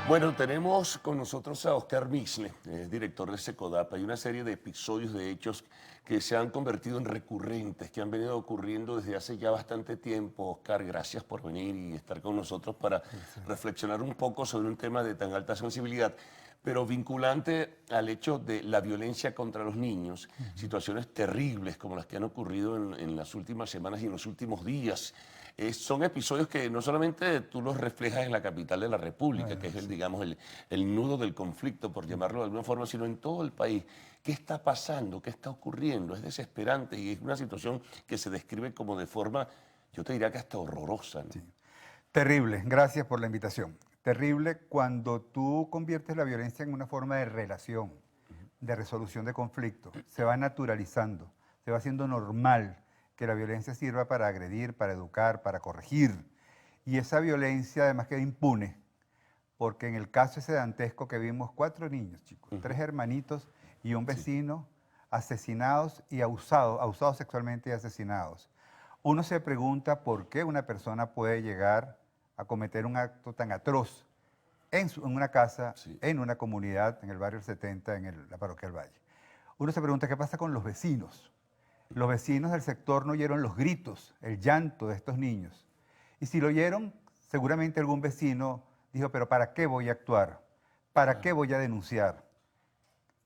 Bueno, tenemos con nosotros a Oscar Misle, director de Secodap. Hay una serie de episodios, de hechos que se han convertido en recurrentes, que han venido ocurriendo desde hace ya bastante tiempo. Oscar, gracias por venir y estar con nosotros para reflexionar un poco sobre un tema de tan alta sensibilidad, pero vinculante al hecho de la violencia contra los niños, situaciones terribles como las que han ocurrido en las últimas semanas y en los últimos días. Son episodios que no solamente tú los reflejas en la capital de la República, que es digamos, el nudo del conflicto, por llamarlo de alguna forma, sino en todo el país. ¿Qué está pasando? ¿Qué está ocurriendo? Es desesperante y es una situación que se describe como de forma, yo te diría que hasta horrorosa, ¿no? Sí. Terrible, gracias por la invitación. Terrible cuando tú conviertes la violencia en una forma de relación, de resolución de conflictos. Se va naturalizando, se va haciendo normal que la violencia sirva para agredir, para educar, para corregir. Y esa violencia además queda impune, porque en el caso ese dantesco que vimos, 4 niños, chicos, 3 hermanitos y un Sí. vecino asesinados y abusados sexualmente y asesinados. Uno se pregunta por qué una persona puede llegar a cometer un acto tan atroz en una casa, Sí. en una comunidad, en el barrio 70, en la parroquia del Valle. Uno se pregunta qué pasa con los vecinos. Los vecinos del sector no oyeron los gritos, el llanto de estos niños. Y si lo oyeron, seguramente algún vecino dijo, pero ¿para qué voy a actuar? ¿Para qué voy a denunciar?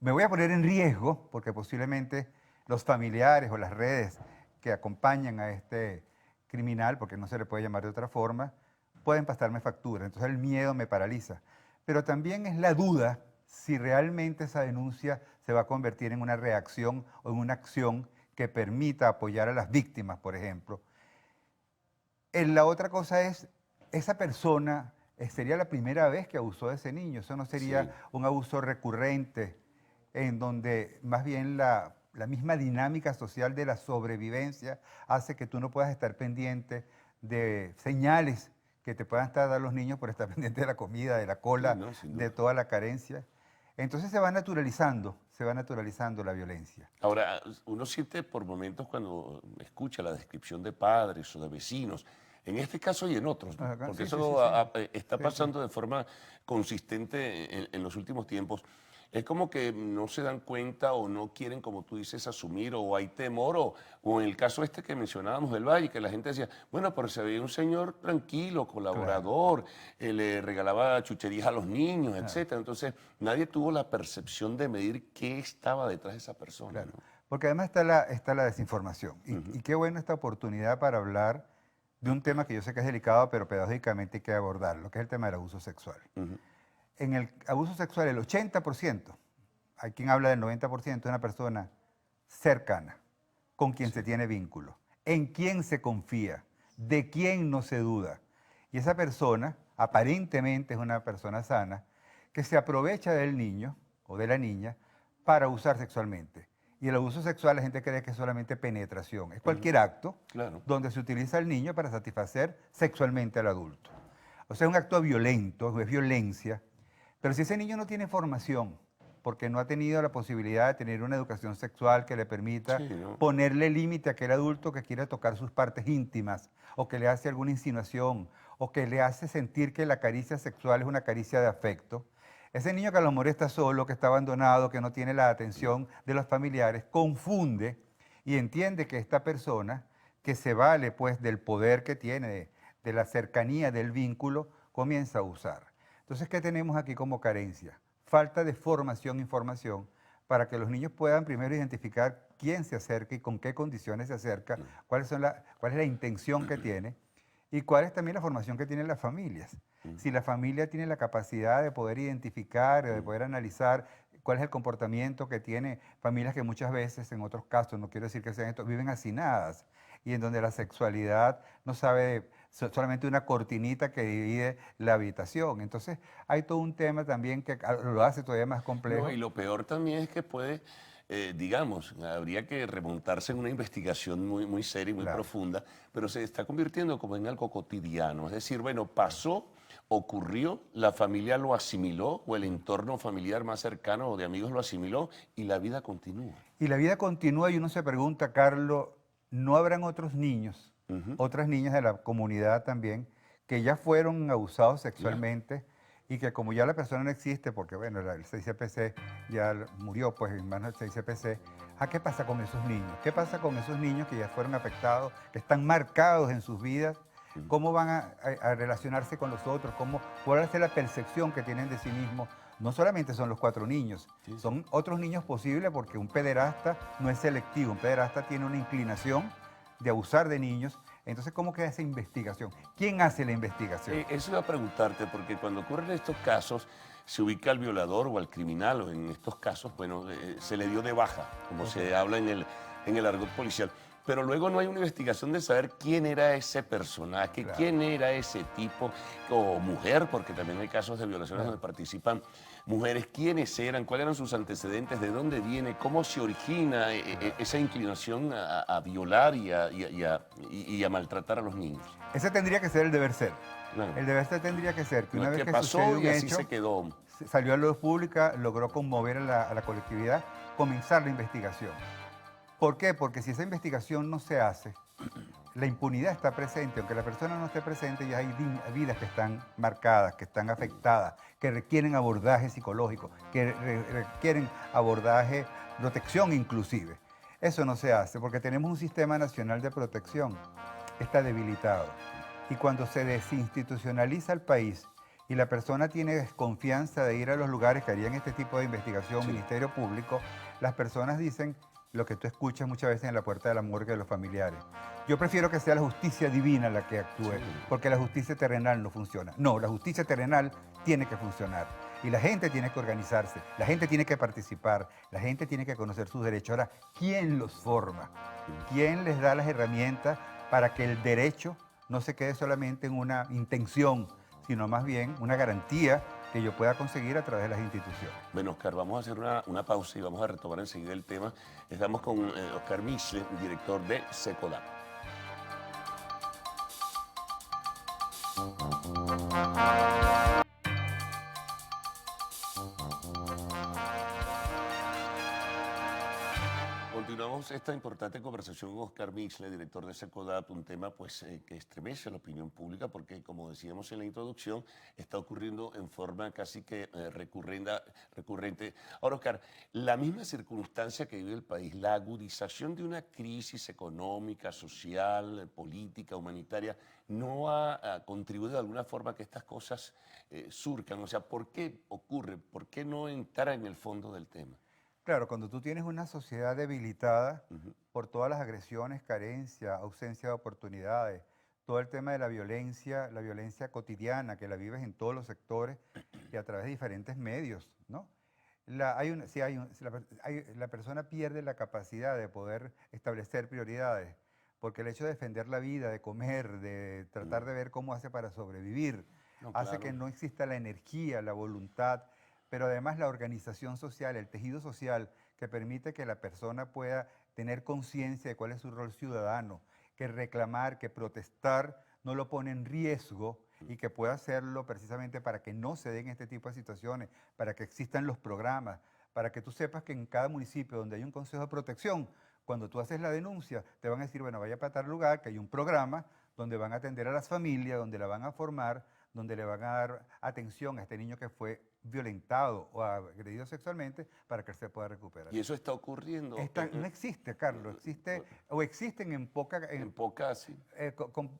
Me voy a poner en riesgo porque posiblemente los familiares o las redes que acompañan a este criminal, porque no se le puede llamar de otra forma, pueden pasarme factura. Entonces el miedo me paraliza. Pero también es la duda si realmente esa denuncia se va a convertir en una reacción o en una acción que permita apoyar a las víctimas, por ejemplo. La otra cosa es, esa persona sería la primera vez que abusó de ese niño. Eso no sería Sí. un abuso recurrente, en donde más bien la misma dinámica social de la sobrevivencia hace que tú no puedas estar pendiente de señales que te puedan estar dando los niños por estar pendiente de la comida, de la Sí, cola, no, sin de duda. toda la carencia. Entonces se va naturalizando la violencia. Ahora, uno siente por momentos cuando escucha la descripción de padres o de vecinos, en este caso y en otros, ¿no? Ajá, Porque sí, sí, sí, eso sí. está Sí, sí. pasando de forma consistente en los últimos tiempos. Es como que no se dan cuenta o no quieren, como tú dices, asumir, o hay temor, o en el caso este que mencionábamos del Valle, que la gente decía, bueno, pero se veía un señor tranquilo, Claro, colaborador, le regalaba chucherías a los niños, claro. etcétera. Entonces, nadie tuvo la percepción de medir qué estaba detrás de esa persona, Claro, ¿no? porque además está la desinformación. Y qué buena esta oportunidad para hablar de un tema que yo sé que es delicado, pero pedagógicamente hay que abordarlo, que es el tema del abuso sexual. Ujú. En el abuso sexual, el 80%, hay quien habla del 90%, de una persona cercana, con quien se Sí. tiene vínculo, en quien se confía, de quien no se duda. Y esa persona, aparentemente es una persona sana, que se aprovecha del niño o de la niña para abusar sexualmente. Y el abuso sexual la gente cree que es solamente penetración. Es Ujú. cualquier acto Claro. donde se utiliza al niño para satisfacer sexualmente al adulto. O sea, es un acto violento, es violencia. Pero si ese niño no tiene formación, porque no ha tenido la posibilidad de tener una educación sexual que le permita Sí, ¿no? ponerle límite a aquel adulto que quiera tocar sus partes íntimas, o que le hace alguna insinuación, o que le hace sentir que la caricia sexual es una caricia de afecto, ese niño que a lo mejor está solo, que está abandonado, que no tiene la atención de los familiares, confunde y entiende que esta persona, que se vale pues del poder que tiene, de la cercanía del vínculo, comienza a usar. Entonces, ¿qué tenemos aquí como carencia? Falta de formación, información, para que los niños puedan primero identificar quién se acerca y con qué condiciones se acerca, cuál es la intención que tiene y cuál es también la formación que tienen las familias. Si la familia tiene la capacidad de poder identificar, de poder analizar cuál es el comportamiento que tiene familias que muchas veces, en otros casos, no quiero decir que sean estos, viven hacinadas y en donde la sexualidad no sabe, solamente una cortinita que divide la habitación. Entonces hay todo un tema también que lo hace todavía más No, y complejo. lo peor también es que puede, digamos, habría que remontarse en una investigación muy, muy seria y muy Claro, profunda, pero se está convirtiendo como en algo cotidiano. Es decir, bueno, claro. pasó, ocurrió, la familia lo asimiló, o el entorno familiar más cercano o de amigos lo asimiló, y la vida continúa. Y la vida continúa y uno se pregunta, Carlos, ¿no habrán otros niños, Ujú. otras niñas de la comunidad también, que ya fueron abusados Claro. sexualmente y que como ya la persona no existe, porque bueno, el 6CPC ya murió pues en manos del 6CPC, ¿qué pasa con esos niños? ¿Qué pasa con esos niños que ya fueron afectados, que están marcados en sus vidas? ¿Cómo van a relacionarse con los otros? ¿Cuál es la percepción que tienen de sí mismos? No solamente son los 4 niños, Sí, sí. son otros niños posibles porque un pederasta no es selectivo, un pederasta tiene una inclinación de abusar de niños. Entonces, ¿cómo queda esa investigación? ¿Quién hace la investigación? Eso iba a preguntarte, porque cuando ocurren estos casos, se ubica al violador o al criminal, o en estos casos, bueno, se le dio de baja, como se habla en el argot policial. Pero luego no hay una investigación de saber quién era ese personaje, Claro. quién era ese tipo, o mujer, porque también hay casos de violaciones Claro. donde participan mujeres, quiénes eran, cuáles eran sus antecedentes, de dónde viene, cómo se origina esa inclinación a violar y a maltratar a los niños. Ese tendría que ser el deber ser. Claro. El deber ser tendría que ser que No una es vez que que pasó sucede un y así hecho, se quedó. salió a la luz pública, logró conmover a la colectividad, comenzar la investigación. ¿Por qué? Porque si esa investigación no se hace, la impunidad está presente, aunque la persona no esté presente, ya hay vidas que están marcadas, que están afectadas, que requieren abordaje psicológico, que requieren abordaje, protección inclusive. Eso no se hace porque tenemos un sistema nacional de protección que está debilitado. Y cuando se desinstitucionaliza el país y la persona tiene desconfianza de ir a los lugares que harían este tipo de investigación, Sí. Ministerio Público, las personas dicen lo que tú escuchas muchas veces en la puerta de la morgue de los familiares. Yo prefiero que sea la justicia divina la que actúe, Sí. porque la justicia terrenal no funciona. No, la justicia terrenal tiene que funcionar. Y la gente tiene que organizarse, la gente tiene que participar, la gente tiene que conocer sus derechos. Ahora, ¿quién los forma? ¿Quién les da las herramientas para que el derecho no se quede solamente en una intención, sino más bien una garantía que yo pueda conseguir a través de las instituciones? Bueno, Oscar, vamos a hacer una pausa y vamos a retomar enseguida el tema. Estamos con Oscar Misle, director de SECODAP. Continuamos esta importante conversación con Oscar Misle, director de SECODAP, un tema pues, que estremece a la opinión pública porque, como decíamos en la introducción, está ocurriendo en forma casi que recurrente. Ahora, Oscar, la misma circunstancia que vive el país, la agudización de una crisis económica, social, política, humanitaria, ¿no ha contribuido de alguna forma a que estas cosas surcan? O sea, ¿por qué ocurre? ¿Por qué no entrar en el fondo del tema? Claro, cuando tú tienes una sociedad debilitada por todas las agresiones, carencia, ausencia de oportunidades, todo el tema de la violencia cotidiana que la vives en todos los sectores y a través de diferentes medios, ¿no? La persona pierde la capacidad de poder establecer prioridades, porque el hecho de defender la vida, de comer, de tratar de ver cómo hace para sobrevivir, No, hace que claro. no exista la energía, la voluntad, pero además la organización social, el tejido social que permite que la persona pueda tener conciencia de cuál es su rol ciudadano, que reclamar, que protestar no lo pone en riesgo y que pueda hacerlo precisamente para que no se den este tipo de situaciones, para que existan los programas, para que tú sepas que en cada municipio donde hay un consejo de protección, cuando tú haces la denuncia, te van a decir, bueno, vaya para tal lugar, que hay un programa donde van a atender a las familias, donde la van a formar, donde le van a dar atención a este niño que fue violentado o agredido sexualmente para que él se pueda recuperar. Y eso está ocurriendo No existe, Carlos, existe o existen en pocas, sí.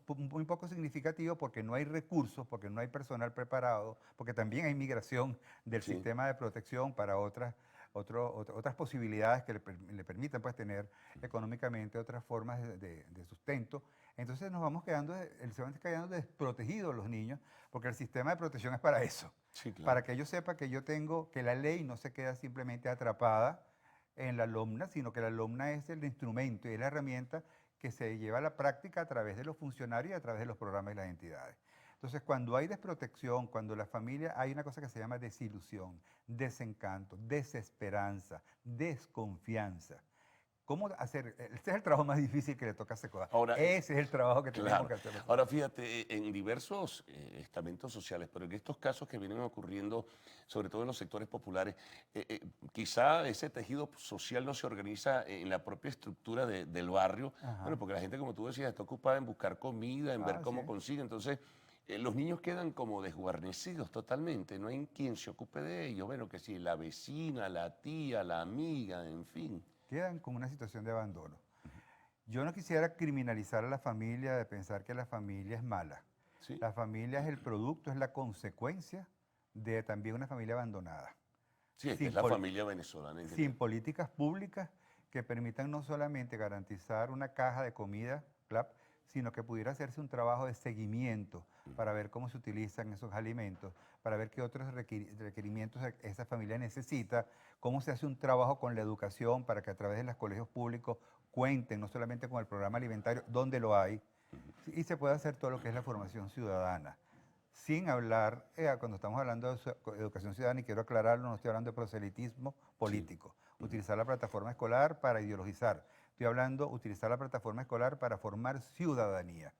muy poco significativo porque no hay recursos, porque no hay personal preparado, porque también hay migración del Sí. sistema de protección para otras posibilidades que le permitan pues, tener económicamente otras formas de sustento. Entonces se van quedando desprotegidos los niños, porque el sistema de protección es para eso, Sí, claro. para que yo sepa que que la ley no se queda simplemente atrapada en la LOMNA, sino que la LOMNA es el instrumento y es la herramienta que se lleva a la práctica a través de los funcionarios y a través de los programas y las entidades. Entonces, cuando hay desprotección, cuando la familia, hay una cosa que se llama desilusión, desencanto, desesperanza, desconfianza. ¿Cómo hacer? Ese es el trabajo más difícil que le toca a SECODA. Ahora, Ese es el trabajo que tenemos claro. que hacer nosotros. Ahora fíjate, en diversos estamentos sociales, pero en estos casos que vienen ocurriendo, sobre todo en los sectores populares, quizá ese tejido social no se organiza en la propia estructura del barrio, Ajá. bueno, porque la gente, como tú decías, está ocupada en buscar comida, en ver cómo Sí. consigue. Entonces, los niños quedan como desguarnecidos totalmente, no hay quien se ocupe de ellos. Bueno, que sí, la vecina, la tía, la amiga, en fin. Quedan con una situación de abandono. Yo no quisiera criminalizar a la familia de pensar que la familia es mala. ¿Sí? La familia es el producto, es la consecuencia de también una familia abandonada. Sí, es que es Sin, la pol- familia venezolana en sin general. políticas públicas que permitan no solamente garantizar una caja de comida, CLAP, sino que pudiera hacerse un trabajo de seguimiento para ver cómo se utilizan esos alimentos, para ver qué otros requerimientos esa familia necesita, cómo se hace un trabajo con la educación para que a través de los colegios públicos cuenten no solamente con el programa alimentario, donde lo hay, y se puede hacer todo lo que es la formación ciudadana. Sin hablar, cuando estamos hablando de educación ciudadana, y quiero aclararlo, no estoy hablando de proselitismo Sí. político, utilizar la plataforma escolar para ideologizar. Estoy hablando de utilizar la plataforma escolar para formar ciudadanía.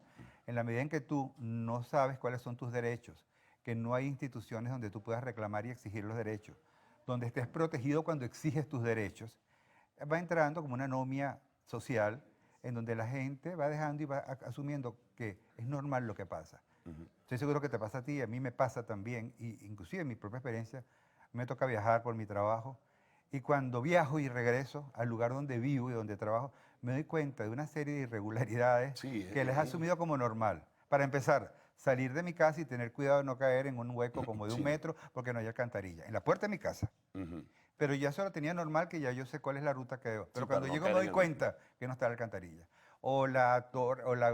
En la medida en que tú no sabes cuáles son tus derechos, que no hay instituciones donde tú puedas reclamar y exigir los derechos, donde estés protegido cuando exiges tus derechos, va entrando como una anomia social en donde la gente va dejando y va asumiendo que es normal lo que pasa. Estoy seguro que te pasa a ti, a mí me pasa también, y inclusive en mi propia experiencia, me toca viajar por mi trabajo, y cuando viajo y regreso al lugar donde vivo y donde trabajo, me doy cuenta de una serie de irregularidades Sí, que les he asumido como normal. Para empezar, salir de mi casa y tener cuidado de no caer en un hueco como de un sí. metro porque no hay alcantarilla, en la puerta de mi casa. Ujú. Pero ya eso lo tenía normal, que ya yo sé cuál es la ruta que debo. Sí, Pero para cuando no llego me caer en doy el hueco. cuenta que no está la alcantarilla. O la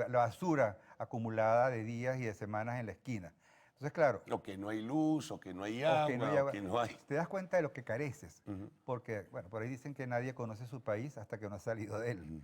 basura acumulada de días y de semanas en la esquina. Entonces, claro, O que no hay luz, o que no hay o que no agua, hay o agua. que no hay... Te das cuenta de lo que careces. Ujú, Porque, bueno, por ahí dicen que nadie conoce su país hasta que no ha salido de él. ujú.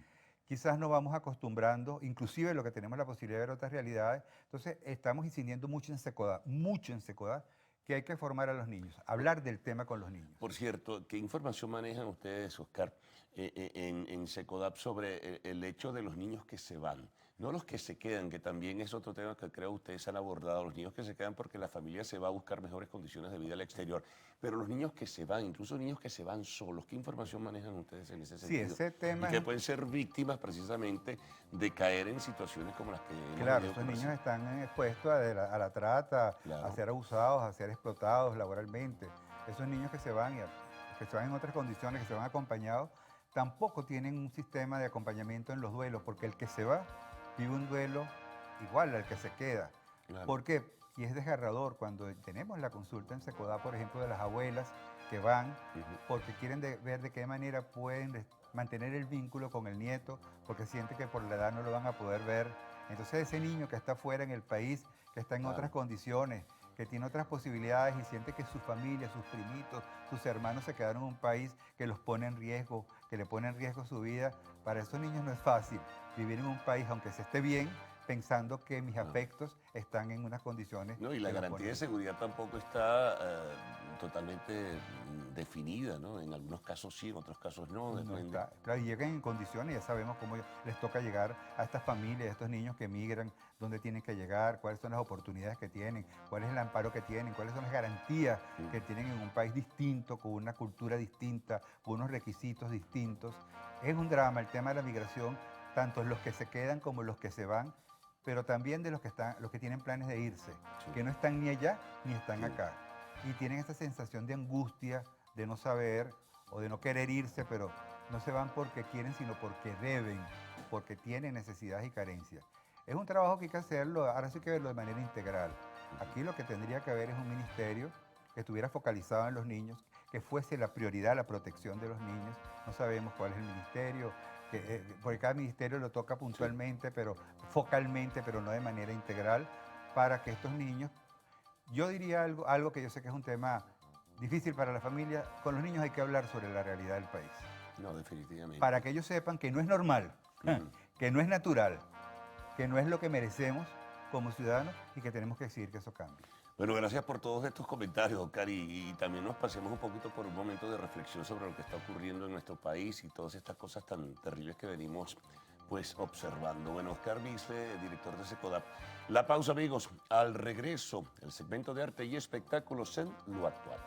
Quizás nos vamos acostumbrando, inclusive lo que tenemos la posibilidad de ver otras realidades. Entonces, estamos incidiendo mucho en Secodá, que hay que formar a los niños, hablar del tema con los niños. Por cierto, ¿qué información manejan ustedes, Oscar, en Secodap sobre el hecho de los niños que se van? No los que se quedan, que también es otro tema que creo ustedes han abordado, los niños que se quedan porque la familia se va a buscar mejores condiciones de vida al exterior, pero los niños que se van, incluso niños que se van solos, ¿qué información manejan ustedes en ese Sí, sentido? ese Y tema es que pueden ser víctimas precisamente de caer en situaciones como las que hemos claro, venido esos niños conversando. están expuestos a la trata, a Claro, ser abusados, a ser explotados laboralmente. Esos niños que se van, que se van en otras condiciones, que se van acompañados, tampoco tienen un sistema de acompañamiento en los duelos, porque el que se va vive un duelo igual al que se queda. claro. ¿Por qué? Y es desgarrador cuando tenemos la consulta en Secodá, por ejemplo, de las abuelas que van Ujú. porque quieren ver de qué manera pueden mantener el vínculo con el nieto, porque sienten que por la edad no lo van a poder ver. Entonces ese niño que está fuera en el país, que está en otras Claro. condiciones, que tiene otras posibilidades y siente que su familia, sus primitos, sus hermanos se quedaron en un país que los pone en riesgo, que le pone en riesgo su vida, para esos niños no es fácil vivir en un país, aunque se esté bien, pensando que mis No. afectos están en unas condiciones No, y la que los garantía de ponen. seguridad tampoco está totalmente definida, ¿no? En algunos casos sí, en otros casos no, No depende. está. Claro, y llegan en condiciones, ya sabemos cómo les toca llegar a estas familias, a estos niños que emigran, dónde tienen que llegar, cuáles son las oportunidades que tienen, cuál es el amparo que tienen, cuáles son las garantías Mm. que tienen en un país distinto, con una cultura distinta, con unos requisitos distintos. Es un drama el tema de la migración, tanto los que se quedan como los que se van, pero también de los que tienen planes de irse, Sí, que no están ni allá ni están sí. acá. Y tienen esa sensación de angustia, de no saber o de no querer irse, pero no se van porque quieren, sino porque deben, porque tienen necesidades y carencias. Es un trabajo que hay que hacerlo, ahora sí hay que verlo de manera integral. Aquí lo que tendría que haber es un ministerio que estuviera focalizado en los niños, que fuese la prioridad la protección de los niños. No sabemos cuál es el ministerio, porque cada ministerio lo toca Sí. puntualmente, pero focalmente, pero no de manera integral, para que estos niños, yo diría algo que yo sé que es un tema difícil para la familia, con los niños hay que hablar sobre la realidad del país, No, definitivamente. para que ellos sepan que no es normal, Ujú. que no es natural, que no es lo que merecemos como ciudadanos y que tenemos que exigir que eso cambie. Bueno, gracias por todos estos comentarios, Oscar, y también nos pasemos un poquito por un momento de reflexión sobre lo que está ocurriendo en nuestro país y todas estas cosas tan terribles que venimos pues observando. Bueno, Oscar Bisle, director de Secodap. La pausa, amigos. Al regreso, el segmento de arte y espectáculos en lo actual.